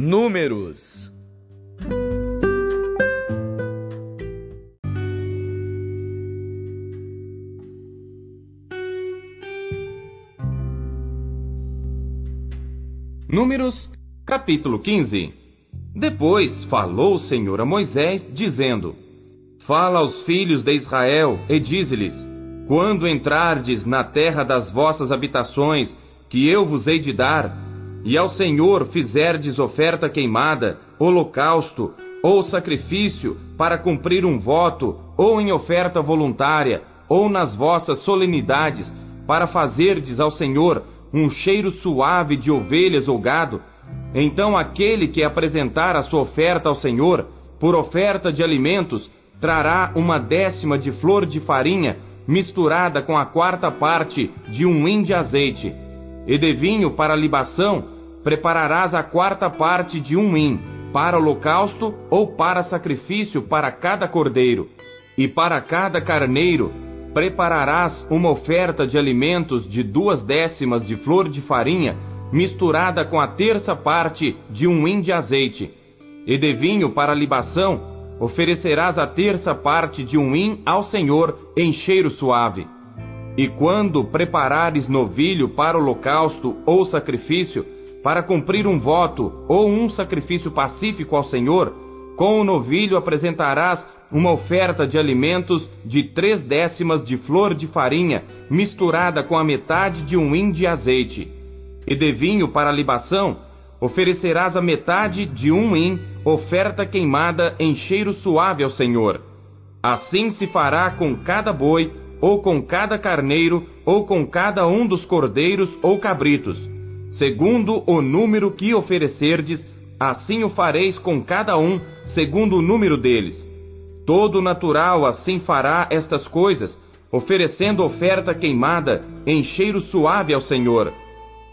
Números. Números, capítulo 15. Depois falou o Senhor a Moisés, dizendo: Fala aos filhos de Israel e dize-lhes: Quando entrardes na terra das vossas habitações, que eu vos hei de dar, e ao Senhor fizerdes oferta queimada, holocausto, ou sacrifício, para cumprir um voto, ou em oferta voluntária, ou nas vossas solenidades, para fazerdes ao Senhor um cheiro suave de ovelhas ou gado, então aquele que apresentar a sua oferta ao Senhor, por oferta de alimentos, trará 1/10 de flor de farinha, misturada com a 4ª parte de um hin de azeite. E de vinho para libação, prepararás a 4ª parte de um hin, para holocausto ou para sacrifício para cada cordeiro. E para cada carneiro, prepararás uma oferta de alimentos de 2/10 de flor de farinha, misturada com a 1/3 parte de um hin de azeite. E de vinho para libação, oferecerás a 1/3 parte de um hin ao Senhor em cheiro suave. E quando preparares novilho para holocausto ou sacrifício, para cumprir um voto ou um sacrifício pacífico ao Senhor, com o novilho apresentarás uma oferta de alimentos de 3/10 de flor de farinha, misturada com a metade de um hin de azeite. E de vinho para libação, oferecerás a metade de um hin, oferta queimada em cheiro suave ao Senhor. Assim se fará com cada boi, ou com cada carneiro, ou com cada um dos cordeiros ou cabritos. Segundo o número que oferecerdes, assim o fareis com cada um, segundo o número deles. Todo natural assim fará estas coisas, oferecendo oferta queimada em cheiro suave ao Senhor.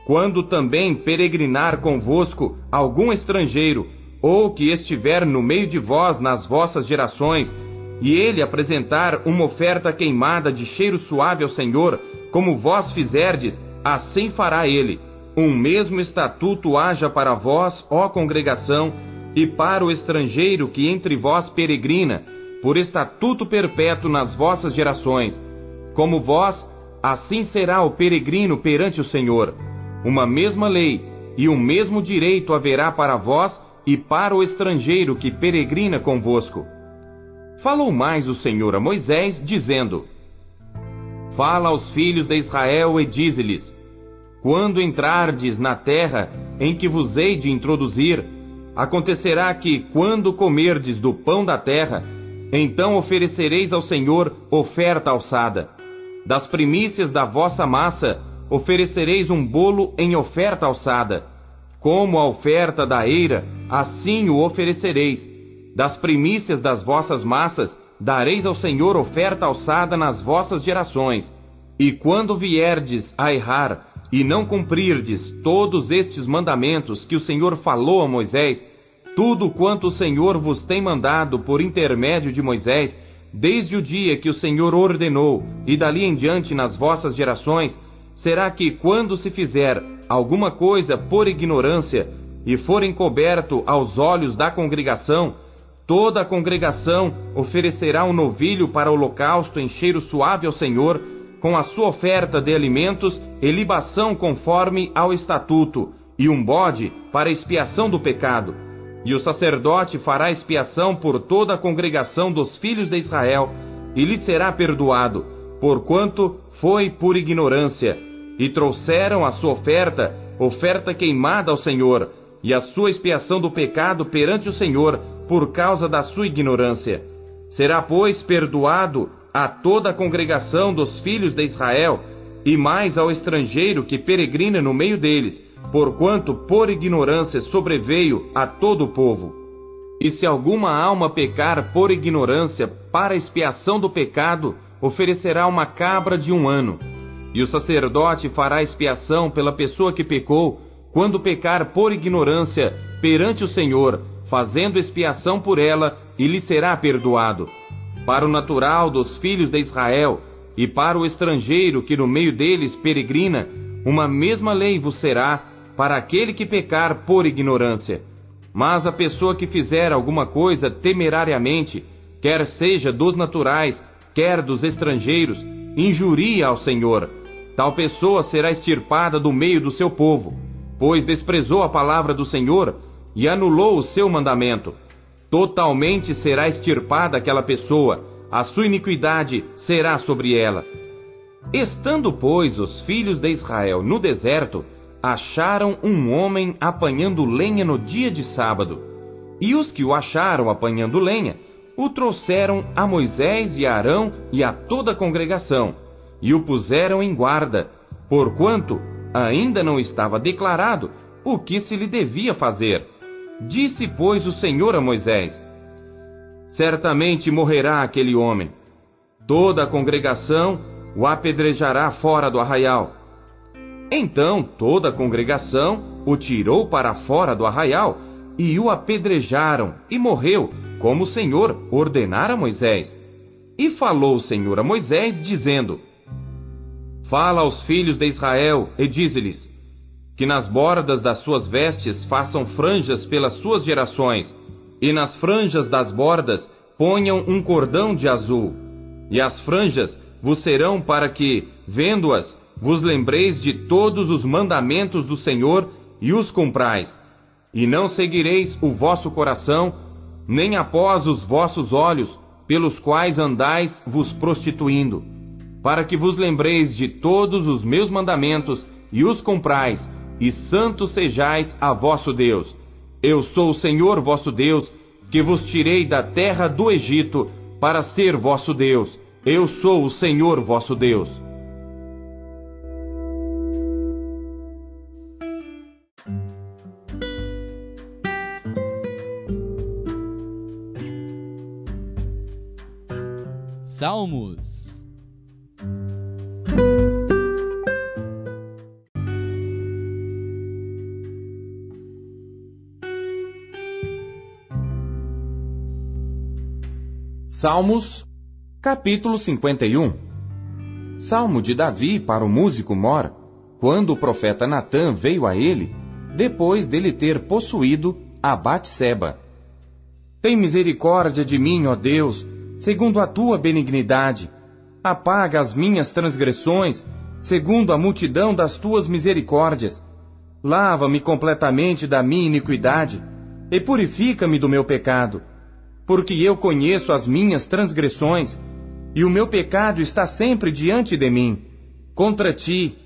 Quando também peregrinar convosco algum estrangeiro, ou que estiver no meio de vós nas vossas gerações, e ele apresentar uma oferta queimada de cheiro suave ao Senhor, como vós fizerdes, assim fará ele. Um mesmo estatuto haja para vós, ó congregação, e para o estrangeiro que entre vós peregrina, por estatuto perpétuo nas vossas gerações. Como vós, assim será o peregrino perante o Senhor. Uma mesma lei e o mesmo direito haverá para vós e para o estrangeiro que peregrina convosco. Falou mais o Senhor a Moisés, dizendo: Fala aos filhos de Israel e dize-lhes: Quando entrardes na terra em que vos hei de introduzir, acontecerá que, quando comerdes do pão da terra, então oferecereis ao Senhor oferta alçada. Das primícias da vossa massa, oferecereis um bolo em oferta alçada. Como a oferta da eira, assim o oferecereis. Das primícias das vossas massas, dareis ao Senhor oferta alçada nas vossas gerações. E quando vierdes a errar, e não cumprirdes todos estes mandamentos que o Senhor falou a Moisés, tudo quanto o Senhor vos tem mandado por intermédio de Moisés, desde o dia que o Senhor ordenou, e dali em diante nas vossas gerações, será que quando se fizer alguma coisa por ignorância, e for encoberto aos olhos da congregação, toda a congregação oferecerá um novilho para holocausto em cheiro suave ao Senhor, com a sua oferta de alimentos e libação conforme ao estatuto, e um bode para expiação do pecado. E o sacerdote fará expiação por toda a congregação dos filhos de Israel, e lhe será perdoado, porquanto foi por ignorância. E trouxeram a sua oferta, oferta queimada ao Senhor, e a sua expiação do pecado perante o Senhor, por causa da sua ignorância. Será, pois, perdoado a toda a congregação dos filhos de Israel, e mais ao estrangeiro que peregrina no meio deles, porquanto por ignorância sobreveio a todo o povo. E se alguma alma pecar por ignorância, para expiação do pecado, oferecerá uma cabra de 1 ano. E o sacerdote fará expiação pela pessoa que pecou, quando pecar por ignorância perante o Senhor, fazendo expiação por ela, e lhe será perdoado. Para o natural dos filhos de Israel, e para o estrangeiro que no meio deles peregrina, uma mesma lei vos será, para aquele que pecar por ignorância. Mas a pessoa que fizer alguma coisa temerariamente, quer seja dos naturais, quer dos estrangeiros, injuria ao Senhor. Tal pessoa será extirpada do meio do seu povo, pois desprezou a palavra do Senhor e anulou o seu mandamento. Totalmente será extirpada aquela pessoa, a sua iniquidade será sobre ela. Estando, pois, os filhos de Israel no deserto, acharam um homem apanhando lenha no dia de sábado. E os que o acharam apanhando lenha, o trouxeram a Moisés e a Arão e a toda a congregação, e o puseram em guarda, porquanto ainda não estava declarado o que se lhe devia fazer. Disse, pois, o Senhor a Moisés: certamente morrerá aquele homem. Toda a congregação o apedrejará fora do arraial. Então toda a congregação o tirou para fora do arraial e o apedrejaram, e morreu, como o Senhor ordenara a Moisés. E falou o Senhor a Moisés, dizendo: fala aos filhos de Israel e dize-lhes que nas bordas das suas vestes façam franjas pelas suas gerações, e nas franjas das bordas ponham um cordão de azul. E as franjas vos serão para que, vendo-as, vos lembreis de todos os mandamentos do Senhor e os cumprais. E não seguireis o vosso coração, nem após os vossos olhos, pelos quais andais vos prostituindo, para que vos lembreis de todos os meus mandamentos e os cumprais, e santos sejais a vosso Deus. Eu sou o Senhor vosso Deus, que vos tirei da terra do Egito, para ser vosso Deus. Eu sou o Senhor vosso Deus. Salmos. Salmos, capítulo 51. Salmo de Davi para o músico Mor, quando o profeta Natã veio a ele, depois dele ter possuído a Batseba. Tem misericórdia de mim, ó Deus, segundo a tua benignidade. Apaga as minhas transgressões, segundo a multidão das tuas misericórdias. Lava-me completamente da minha iniquidade, e purifica-me do meu pecado. Porque eu conheço as minhas transgressões, e o meu pecado está sempre diante de mim. Contra ti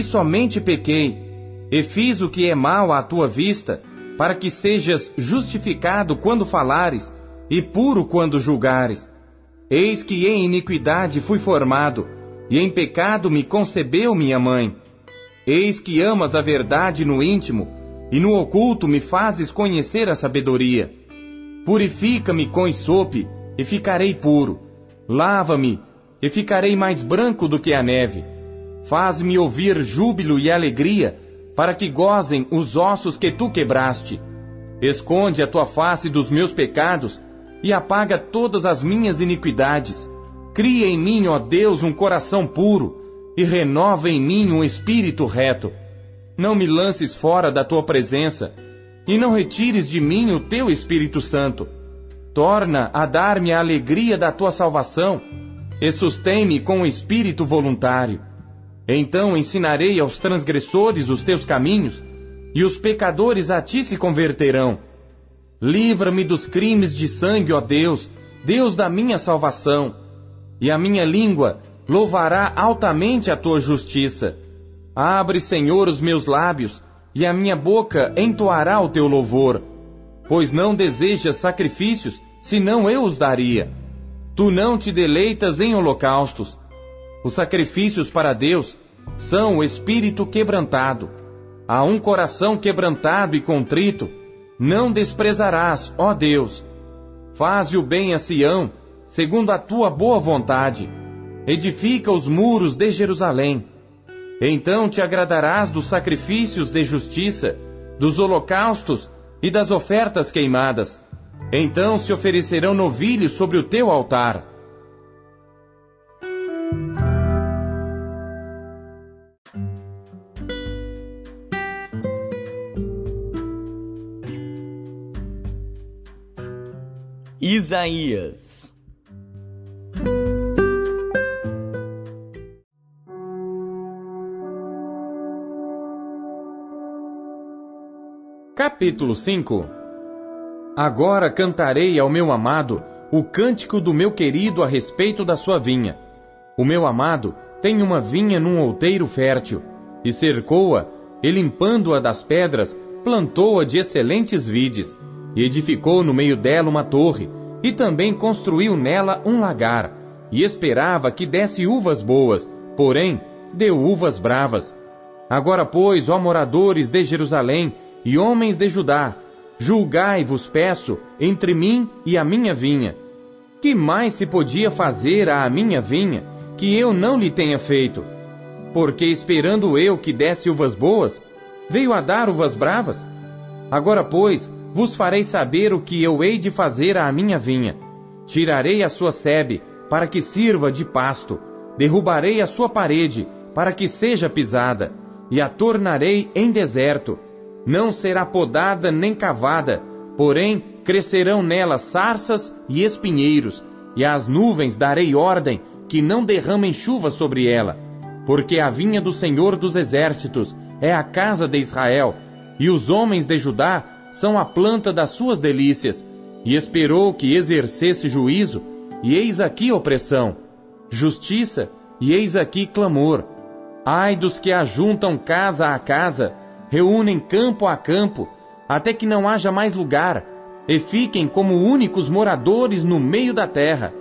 somente pequei, e fiz o que é mal à tua vista, para que sejas justificado quando falares, e puro quando julgares. Eis que em iniquidade fui formado, e em pecado me concebeu minha mãe. Eis que amas a verdade no íntimo, e no oculto me fazes conhecer a sabedoria. Purifica-me com isope, e ficarei puro. Lava-me, e ficarei mais branco do que a neve. Faz-me ouvir júbilo e alegria, para que gozem os ossos que tu quebraste. Esconde a tua face dos meus pecados, e apaga todas as minhas iniquidades. Cria em mim, ó Deus, um coração puro, e renova em mim um espírito reto. Não me lances fora da tua presença, e não retires de mim o teu Espírito Santo. Torna a dar-me a alegria da tua salvação, e sustém-me com o espírito voluntário. Então ensinarei aos transgressores os teus caminhos, e os pecadores a ti se converterão. Livra-me dos crimes de sangue, ó Deus, Deus da minha salvação, e a minha língua louvará altamente a tua justiça. Abre, Senhor, os meus lábios, e a minha boca entoará o teu louvor. Pois não desejas sacrifícios, senão eu os daria. Tu não te deleitas em holocaustos. Os sacrifícios para Deus são o espírito quebrantado. A um coração quebrantado e contrito, não desprezarás, ó Deus. Faze o bem a Sião, segundo a tua boa vontade. Edifica os muros de Jerusalém. Então te agradarás dos sacrifícios de justiça, dos holocaustos e das ofertas queimadas. Então se oferecerão novilhos sobre o teu altar. Isaías. Capítulo 5. Agora cantarei ao meu amado o cântico do meu querido a respeito da sua vinha. O meu amado tem uma vinha num outeiro fértil, e cercou-a, e limpando-a das pedras, plantou-a de excelentes vides, e edificou no meio dela uma torre, e também construiu nela um lagar, e esperava que desse uvas boas, porém deu uvas bravas. Agora, pois, ó moradores de Jerusalém, e homens de Judá, julgai-vos, peço, entre mim e a minha vinha. Que mais se podia fazer à minha vinha, que eu não lhe tenha feito? Porque esperando eu que desse uvas boas, veio a dar uvas bravas? Agora, pois, vos farei saber o que eu hei de fazer à minha vinha. Tirarei a sua sebe, para que sirva de pasto, derrubarei a sua parede, para que seja pisada, e a tornarei em deserto. Não será podada nem cavada, porém crescerão nela sarças e espinheiros, e às nuvens darei ordem que não derramem chuva sobre ela. Porque a vinha do Senhor dos Exércitos é a casa de Israel, e os homens de Judá são a planta das suas delícias. E esperou que exercesse juízo, e eis aqui opressão, justiça, e eis aqui clamor. Ai dos que ajuntam casa a casa, reúnem campo a campo, até que não haja mais lugar, e fiquem como únicos moradores no meio da terra.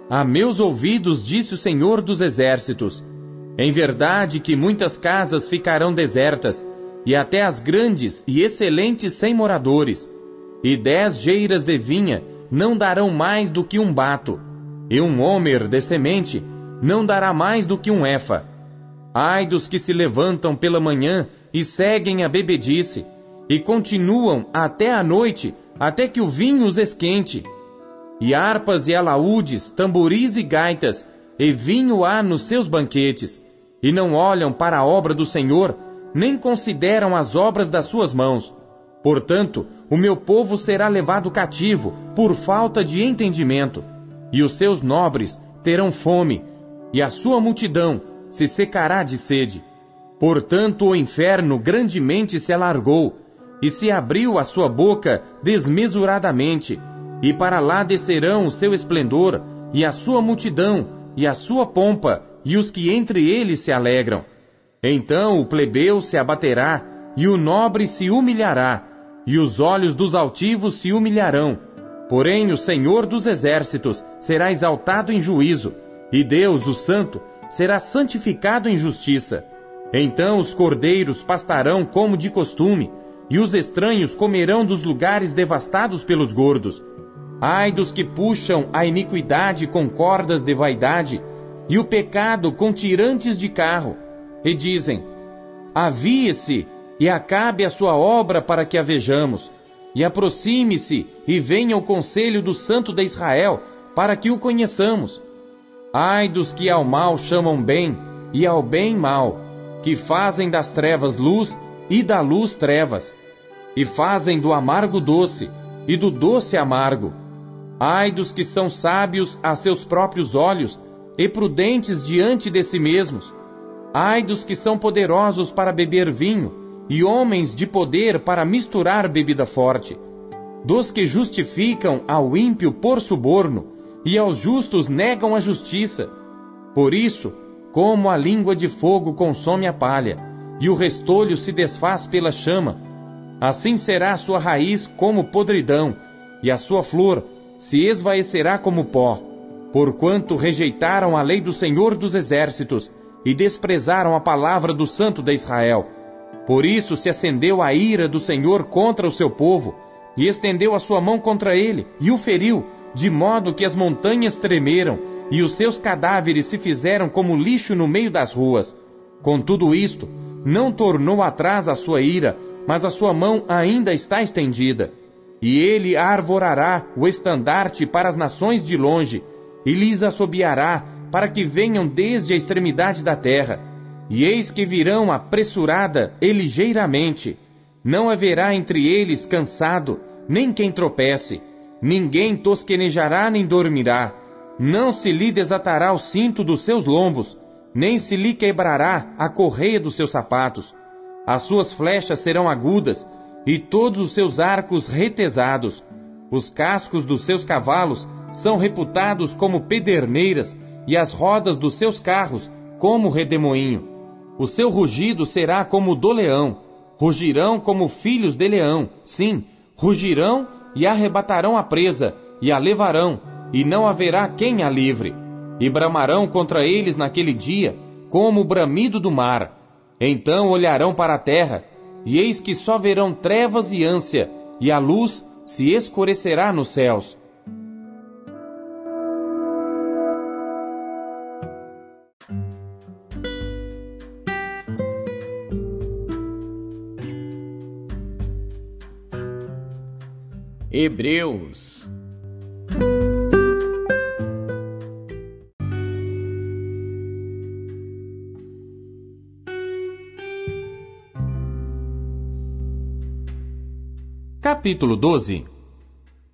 A meus ouvidos disse o Senhor dos Exércitos: em verdade que muitas casas ficarão desertas, e até as grandes e excelentes sem moradores. E 10 geiras de vinha não darão mais do que um bato, e um homer de semente não dará mais do que um efa. Ai dos que se levantam pela manhã e seguem a bebedice, e continuam até a noite, até que o vinho os esquente. E harpas e alaúdes, tamboris e gaitas, e vinho há nos seus banquetes, e não olham para a obra do Senhor, nem consideram as obras das suas mãos. Portanto, o meu povo será levado cativo, por falta de entendimento, e os seus nobres terão fome, e a sua multidão se secará de sede. Portanto, o inferno grandemente se alargou, e se abriu a sua boca desmesuradamente, e para lá descerão o seu esplendor, e a sua multidão, e a sua pompa, e os que entre eles se alegram. Então o plebeu se abaterá, e o nobre se humilhará, e os olhos dos altivos se humilharão. Porém o Senhor dos Exércitos será exaltado em juízo, e Deus, o Santo, será santificado em justiça. Então os cordeiros pastarão como de costume, e os estranhos comerão dos lugares devastados pelos gordos. Ai dos que puxam a iniquidade com cordas de vaidade, e o pecado com tirantes de carro, e dizem: avie-se, e acabe a sua obra para que a vejamos, e aproxime-se, e venha o conselho do Santo de Israel, para que o conheçamos. Ai dos que ao mal chamam bem, e ao bem mal, que fazem das trevas luz, e da luz trevas, e fazem do amargo doce, e do doce amargo. Ai dos que são sábios a seus próprios olhos, e prudentes diante de si mesmos. Ai dos que são poderosos para beber vinho, e homens de poder para misturar bebida forte. Dos que justificam ao ímpio por suborno, e aos justos negam a justiça. Por isso, como a língua de fogo consome a palha, e o restolho se desfaz pela chama, assim será a sua raiz como podridão, e a sua flor se esvaecerá como pó, porquanto rejeitaram a lei do Senhor dos Exércitos, e desprezaram a palavra do Santo de Israel. Por isso se acendeu a ira do Senhor contra o seu povo, e estendeu a sua mão contra ele, e o feriu, de modo que as montanhas tremeram, e os seus cadáveres se fizeram como lixo no meio das ruas. Com tudo isto, não tornou atrás a sua ira, mas a sua mão ainda está estendida. E ele arvorará o estandarte para as nações de longe, e lhes assobiará, para que venham desde a extremidade da terra. E eis que virão apressurada e ligeiramente. Não haverá entre eles cansado, nem quem tropece. ninguém tosquenejará nem dormirá, não se lhe desatará o cinto dos seus lombos, nem se lhe quebrará a correia dos seus sapatos. As suas flechas serão agudas, e todos os seus arcos retesados. Os cascos dos seus cavalos são reputados como pederneiras, e as rodas dos seus carros como redemoinho. O seu rugido será como o do leão, rugirão como filhos de leão, sim, rugirão e arrebatarão a presa, e a levarão, e não haverá quem a livre. E bramarão contra eles naquele dia, como o bramido do mar. Então olharão para a terra, e eis que só verão trevas e ânsia, e a luz se escurecerá nos céus. Hebreus. Capítulo 12.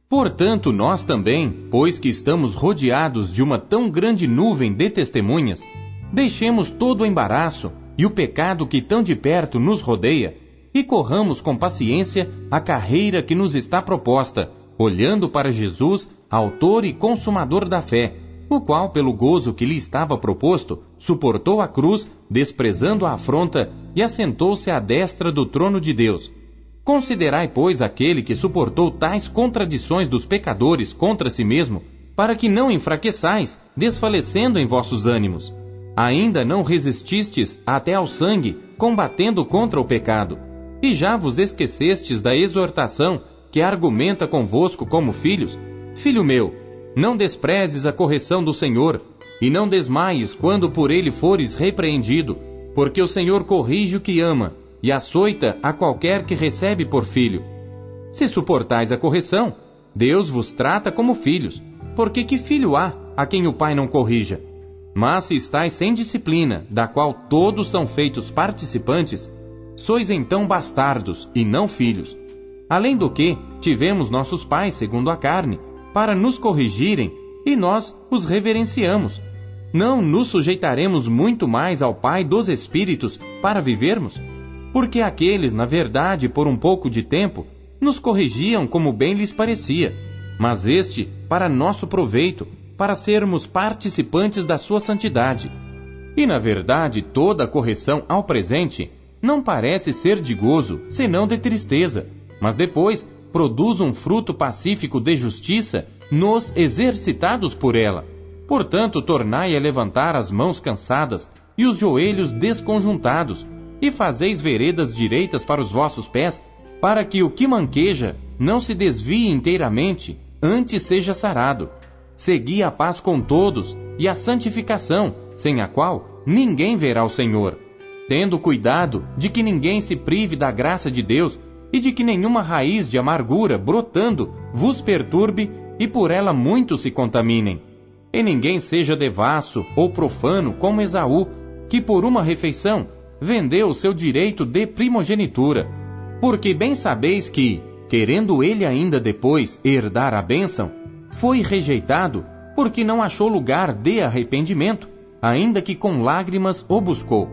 Portanto, nós também, pois que estamos rodeados de uma tão grande nuvem de testemunhas, deixemos todo o embaraço e o pecado que tão de perto nos rodeia, e corramos com paciência a carreira que nos está proposta, olhando para Jesus, autor e consumador da fé, o qual, pelo gozo que lhe estava proposto, suportou a cruz, desprezando a afronta, e assentou-se à destra do trono de Deus. Considerai, pois, aquele que suportou tais contradições dos pecadores contra si mesmo, para que não enfraqueçais, desfalecendo em vossos ânimos. Ainda não resististes até ao sangue, combatendo contra o pecado. E já vos esquecestes da exortação que argumenta convosco como filhos? Filho meu, não desprezes a correção do Senhor, e não desmaies quando por ele fores repreendido, porque o Senhor corrige o que ama, e açoita a qualquer que recebe por filho. Se suportais a correção, Deus vos trata como filhos, porque que filho há a quem o pai não corrija? Mas se estáis sem disciplina, da qual todos são feitos participantes, sois então bastardos e não filhos. Além do que, tivemos nossos pais segundo a carne, para nos corrigirem, e nós os reverenciamos. Não nos sujeitaremos muito mais ao Pai dos Espíritos para vivermos? Porque aqueles, na verdade, por um pouco de tempo, nos corrigiam como bem lhes parecia, mas este para nosso proveito, para sermos participantes da sua santidade. E, na verdade, toda a correção ao presente não parece ser de gozo, senão de tristeza, mas depois produz um fruto pacífico de justiça nos exercitados por ela. Portanto, tornai a levantar as mãos cansadas e os joelhos desconjuntados, e fazeis veredas direitas para os vossos pés, para que o que manqueja não se desvie inteiramente, antes seja sarado. Segui a paz com todos e a santificação, sem a qual ninguém verá o Senhor. Tendo cuidado de que ninguém se prive da graça de Deus, e de que nenhuma raiz de amargura brotando vos perturbe, e por ela muitos se contaminem. E ninguém seja devasso ou profano como Esaú, que por uma refeição vendeu o seu direito de primogenitura. Porque bem sabeis que, querendo ele ainda depois herdar a bênção, foi rejeitado, porque não achou lugar de arrependimento, ainda que com lágrimas o buscou.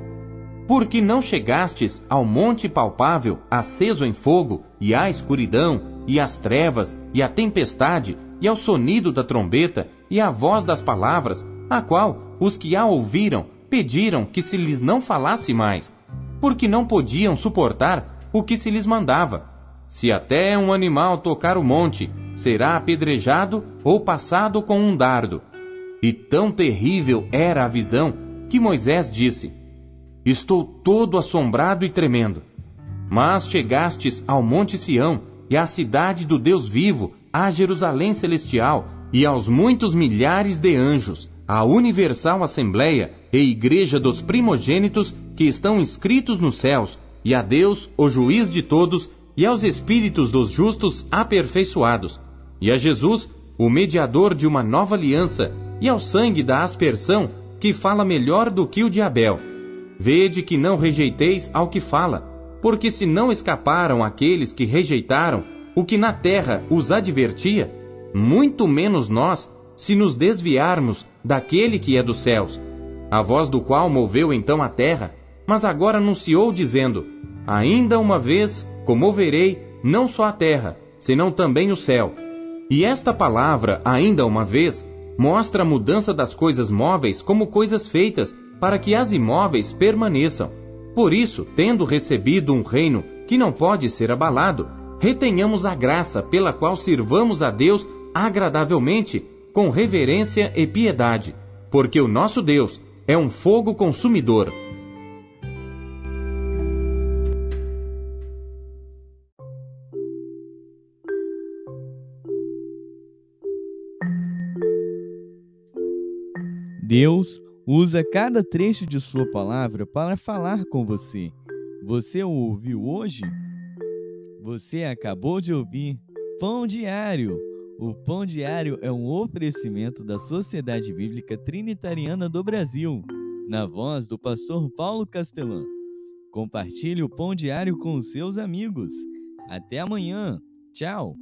Porque não chegastes ao monte palpável, aceso em fogo, e à escuridão, e às trevas, e à tempestade, e ao sonido da trombeta, e à voz das palavras, a qual os que a ouviram pediram que se lhes não falasse mais, porque não podiam suportar o que se lhes mandava. Se até um animal tocar o monte, será apedrejado ou passado com um dardo. E tão terrível era a visão, que Moisés disse: Estou todo assombrado e tremendo. Mas chegastes ao monte Sião, e à cidade do Deus vivo, à Jerusalém celestial, e aos muitos milhares de anjos, à universal assembleia e igreja dos primogênitos que estão inscritos nos céus, e a Deus, o juiz de todos, e aos espíritos dos justos aperfeiçoados, e a Jesus, o mediador de uma nova aliança, e ao sangue da aspersão, que fala melhor do que o de Abel. Vede que não rejeiteis ao que fala, porque se não escaparam aqueles que rejeitaram o que na terra os advertia, muito menos nós, se nos desviarmos daquele que é dos céus, a voz do qual moveu então a terra, mas agora anunciou dizendo: ainda uma vez comoverei não só a terra, senão também o céu. E esta palavra, ainda uma vez, mostra a mudança das coisas móveis como coisas feitas para que as imóveis permaneçam. Por isso, tendo recebido um reino que não pode ser abalado, retenhamos a graça pela qual sirvamos a Deus agradavelmente, com reverência e piedade, porque o nosso Deus é um fogo consumidor. Deus usa cada trecho de sua palavra para falar com você. Você o ouviu hoje? Você acabou de ouvir Pão Diário. O Pão Diário é um oferecimento da Sociedade Bíblica Trinitariana do Brasil, na voz do pastor Paulo Castelã. Compartilhe o Pão Diário com os seus amigos. Até amanhã. Tchau.